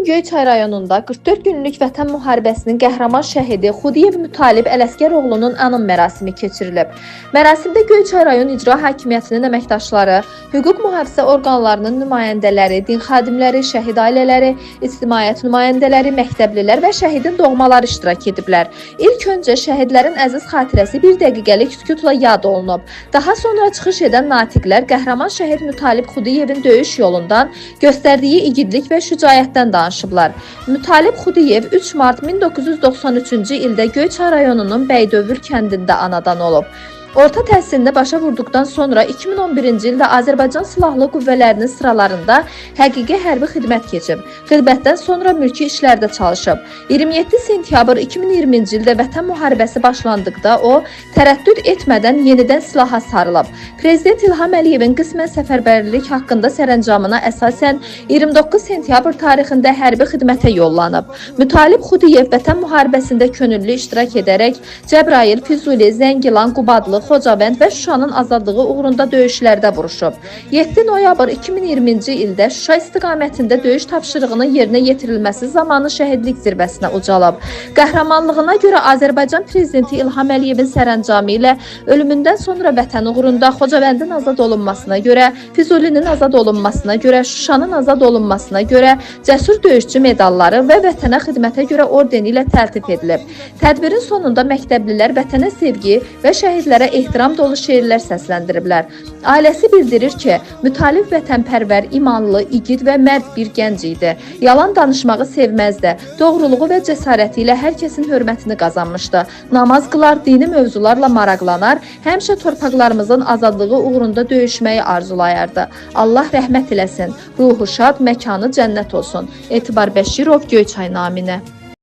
Göyçay rayonunda 44 günlük Vətən müharibəsinin qəhrəman şəhidi Xudiyev Mütalib Ələsgəroğlunun anım mərasimi keçirilib. Mərasimdə Göyçay rayon icra hakimiyyətinin əməkdaşları, hüquq mühafizə orqanlarının nümayəndələri, din xadimləri, şəhid ailələri, ictimaiyyət nümayəndələri, məktəblilər və şəhidin doğmaları iştirak ediblər. İlk öncə şəhidlərin əziz xatirəsi bir dəqiqəlik sükutla yad olunub. Daha sonra çıxış edən natiqlər qəhrəman şəhid Mütalib Xudiyevin döyüş yolundan göstərdiyi igidlik və şücaətdən danışıblar. Mütalib Xudiyev 3 mart 1993-cü ildə Göyçay rayonunun Bəydövür kəndində anadan olub. Orta təhsilini başa vurduqdan sonra 2011-ci ildə Azərbaycan Silahlı Qüvvələrinin sıralarında həqiqi hərbi xidmət keçib. Xidmətdən sonra mülki işlərdə çalışıb. 27 sentyabr 2020-ci ildə Vətən müharibəsi başlandıqda o, tərəddüd etmədən yenidən silaha sarılıb. Prezident İlham Əliyevin qismən səfərbərlik haqqında sərəncamına əsasən 29 sentyabr tarixində hərbi xidmətə yollanıb. Mütalib Xudiyev Vətən müharibəsində könüllü iştirak edərək Cəbrayıl, Füzuli, Zəngilan, Qubadlı, Xocavənd və Şuşanın azadlığı uğrunda döyüşlərdə vuruşub. 7 noyabr 2020-ci ildə Şuşa istiqamətində döyüş tapşırığının yerinə yetirilməsi zamanı şəhidlik zirvəsinə ucalıb. Qəhrəmanlığına görə Azərbaycan Prezidenti İlham Əliyevin sərəncamı ilə ölümündən sonra Vətən uğrunda Xocavəndin azad olunmasına görə, Füzulinin azad olunmasına görə, Şuşanın azad olunmasına görə cəsur döyüşçü medalları və Vətənə xidmətə görə ordeni ilə təltif edilib. Tədbirin sonunda məktəblilər vətənə sevgi və şəhidlərə ehtiram dolu şeirlər səsləndiriblər. Ailəsi bildirir ki, Mütalib vətənpərvər, imanlı, igid və mərd bir gənc idi. Yalan danışmağı sevməzdi. Doğruluğu və cəsarəti ilə hər kəsin hörmətini qazanmışdı. Namaz qılar, dini mövzularla maraqlanar, həmişə torpaqlarımızın azadlığı uğrunda döyüşməyi arzulayardı. Allah rəhmət eləsin, ruhu şad, məkanı cənnət olsun. Etibar Bəşirov, Göyçay naminə.